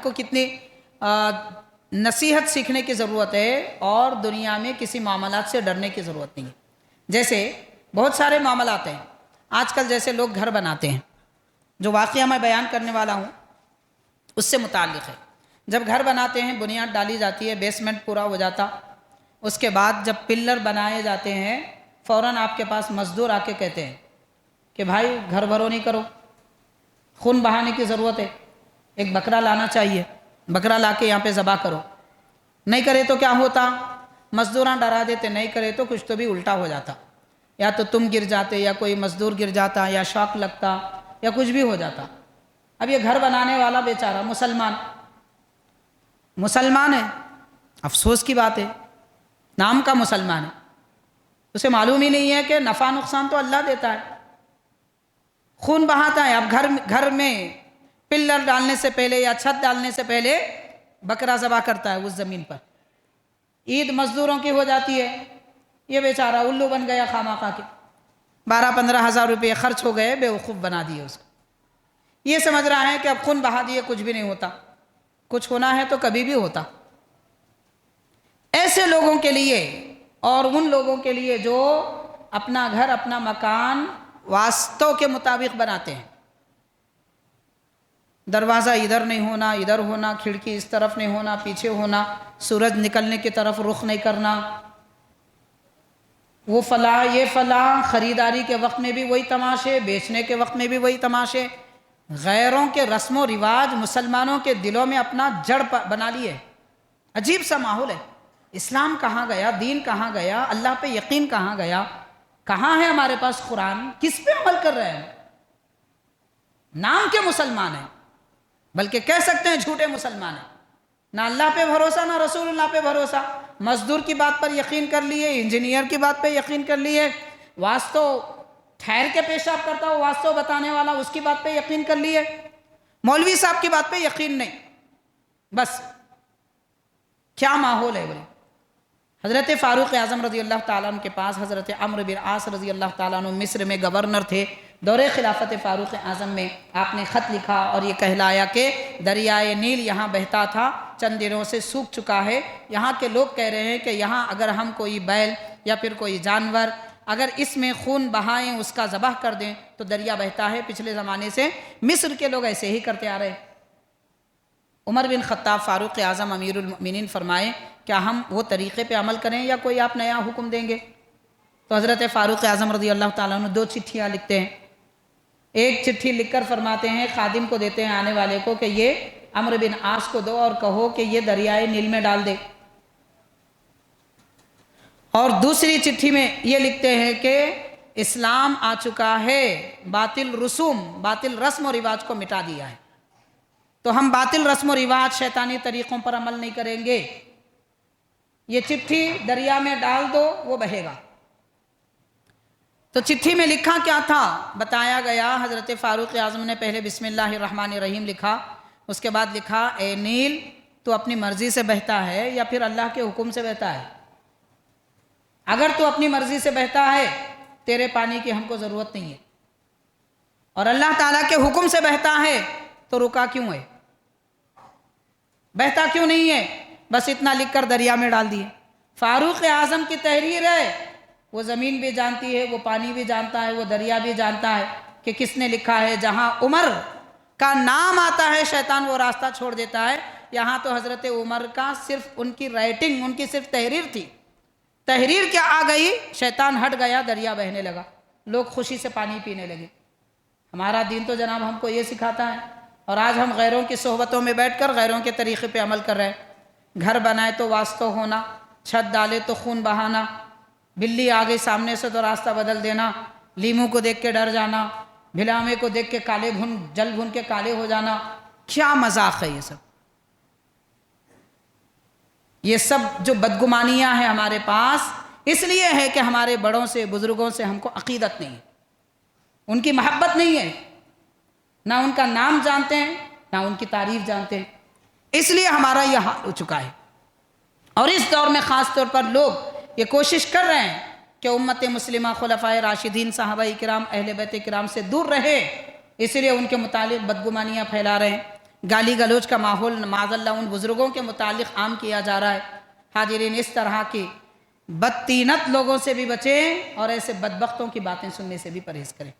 کو کتنی نصیحت سیکھنے کی ضرورت ہے اور دنیا میں کسی معاملات سے ڈرنے کی ضرورت نہیں ہے۔ جیسے بہت سارے معاملات ہیں آج کل، جیسے لوگ گھر بناتے ہیں، جو واقعہ میں بیان کرنے والا ہوں اس سے متعلق ہے۔ جب گھر بناتے ہیں، بنیاد ڈالی جاتی ہے، بیسمنٹ پورا ہو جاتا، اس کے بعد جب پلر بنائے جاتے ہیں، فوراً آپ کے پاس مزدور آ کے کہتے ہیں کہ بھائی گھر بھرو نہیں کرو، خون بہانے کی ضرورت ہے، ایک بکرا لانا چاہیے، بکرا لا کے یہاں پہ ذبح کرو۔ نہیں کرے تو کیا ہوتا؟ مزدوراں ڈرا دیتے، نہیں کرے تو کچھ تو بھی الٹا ہو جاتا، یا تو تم گر جاتے، یا کوئی مزدور گر جاتا، یا شاک لگتا، یا کچھ بھی ہو جاتا۔ اب یہ گھر بنانے والا بیچارہ مسلمان ہے، افسوس کی بات ہے، نام کا مسلمان ہے، اسے معلوم ہی نہیں ہے کہ نفع نقصان تو اللہ دیتا ہے، خون بہاتا ہے۔ اب گھر میں پلر ڈالنے سے پہلے یا چھت ڈالنے سے پہلے بکرا ذبح کرتا ہے اس زمین پر، عید مزدوروں کی ہو جاتی ہے، یہ بیچارہ الو بن گیا، خامخواہ کے 12-15 ہزار روپے خرچ ہو گئے، بیوقوف بنا دیے اس کو۔ یہ سمجھ رہا ہے کہ اب خون بہا دیے کچھ بھی نہیں ہوتا، کچھ ہونا ہے تو کبھی بھی ہوتا۔ ایسے لوگوں کے لیے اور ان لوگوں کے لیے جو اپنا گھر، اپنا مکان واسطوں کے مطابق بناتے ہیں، دروازہ ادھر نہیں ہونا، ادھر ہونا، کھڑکی اس طرف نہیں ہونا، پیچھے ہونا، سورج نکلنے کی طرف رخ نہیں کرنا، وہ فلاں یہ فلاں، خریداری کے وقت میں بھی وہی تماشے، بیچنے کے وقت میں بھی وہی تماشے، غیروں کے رسم و رواج مسلمانوں کے دلوں میں اپنا جڑ بنا لیے۔ عجیب سا ماحول ہے۔ اسلام کہاں گیا؟ دین کہاں گیا؟ اللہ پہ یقین کہاں گیا؟ کہاں ہے ہمارے پاس قرآن؟ کس پہ عمل کر رہے ہیں؟ نام کے مسلمان ہیں، بلکہ کہہ سکتے ہیں جھوٹے مسلمان ہیں، نہ اللہ پہ بھروسہ نہ رسول اللہ پہ بھروسہ، مزدور کی بات پر یقین کر لیے، انجینئر کی بات پہ یقین کر لیے، واسطو ٹھہر کے پیشاب کرتا ہو واسطو بتانے والا، اس کی بات پہ یقین کر لیے، مولوی صاحب کی بات پہ یقین نہیں۔ بس کیا ماحول ہے بولے۔ حضرت فاروق اعظم رضی اللہ تعالیٰ عنہ کے پاس حضرت عمرو بن عاص رضی اللہ تعالیٰ عنہ مصر میں گورنر تھے، دور خلافت فاروق اعظم میں آپ نے خط لکھا اور یہ کہلایا کہ دریائے نیل یہاں بہتا تھا، چند دنوں سے سوکھ چکا ہے، یہاں کے لوگ کہہ رہے ہیں کہ یہاں اگر ہم کوئی بیل یا پھر کوئی جانور اگر اس میں خون بہائیں، اس کا ذبح کر دیں تو دریا بہتا ہے۔ پچھلے زمانے سے مصر کے لوگ ایسے ہی کرتے آ رہے ہیں۔ عمر بن خطاب فاروق اعظم امیر المؤمنین فرمائے کیا ہم وہ طریقے پہ عمل کریں یا کوئی آپ نیا حکم دیں گے؟ تو حضرت فاروق اعظم رضی اللہ تعالیٰ عنہ 2 چٹھیاں لکھتے ہیں۔ ایک چٹھی لکھ کر فرماتے ہیں، خادم کو دیتے ہیں آنے والے کو، کہ یہ عمرو بن عاص کو دو اور کہو کہ یہ دریائے نیل میں ڈال دے۔ اور دوسری چٹھی میں یہ لکھتے ہیں کہ اسلام آ چکا ہے، باطل رسم و رواج کو مٹا دیا ہے، تو ہم باطل رسم و رواج، شیطانی طریقوں پر عمل نہیں کریں گے، یہ چٹھی دریا میں ڈال دو، وہ بہے گا۔ تو چٹھی میں لکھا کیا تھا؟ بتایا گیا حضرت فاروق اعظم نے پہلے بسم اللہ الرحمن الرحیم لکھا، اس کے بعد لکھا اے نیل تو اپنی مرضی سے بہتا ہے یا پھر اللہ کے حکم سے بہتا ہے؟ اگر تو اپنی مرضی سے بہتا ہے تیرے پانی کی ہم کو ضرورت نہیں ہے، اور اللہ تعالیٰ کے حکم سے بہتا ہے تو رکا کیوں ہے؟ بہتا کیوں نہیں ہے؟ بس اتنا لکھ کر دریا میں ڈال دیے۔ فاروق اعظم کی تحریر ہے، وہ زمین بھی جانتی ہے، وہ پانی بھی جانتا ہے، وہ دریا بھی جانتا ہے کہ کس نے لکھا ہے۔ جہاں عمر کا نام آتا ہے شیطان وہ راستہ چھوڑ دیتا ہے، یہاں تو حضرت عمر کا صرف ان کی رائٹنگ، ان کی صرف تحریر تھی، تحریر کیا آ گئی، شیطان ہٹ گیا، دریا بہنے لگا، لوگ خوشی سے پانی پینے لگے۔ ہمارا دین تو جناب ہم کو یہ سکھاتا ہے، اور آج ہم غیروں کی صحبتوں میں بیٹھ کر غیروں کے طریقے پہ عمل کر رہے ہیں۔ گھر بنائے تو واسطوں ہونا، چھت ڈالے تو خون بہانا، بلی آ گئی سامنے سے تو راستہ بدل دینا، لیمو کو دیکھ کے ڈر جانا، بھلامے کو دیکھ کے جل بھن کے کالے ہو جانا، کیا مذاق ہے یہ سب جو بدگمانیاں ہیں ہمارے پاس، اس لیے ہے کہ ہمارے بڑوں سے، بزرگوں سے ہم کو عقیدت نہیں ہے، ان کی محبت نہیں ہے، نہ ان کا نام جانتے ہیں نہ ان کی تعریف جانتے ہیں، اس لیے ہمارا یہ حال ہو چکا ہے۔ اور اس دور میں خاص طور پر لوگ یہ کوشش کر رہے ہیں کہ امت مسلمہ، خلفائے راشدین، صحابہ کرام، اہل بیت کرام سے دور رہے، اس لیے ان کے متعلق بدگمانیاں پھیلا رہے ہیں۔ گالی گلوچ کا ماحول معاذ اللہ ان بزرگوں کے متعلق عام کیا جا رہا ہے۔ حاضرین، اس طرح کی بدطینت لوگوں سے بھی بچیں اور ایسے بدبختوں کی باتیں سننے سے بھی پرہیز کریں۔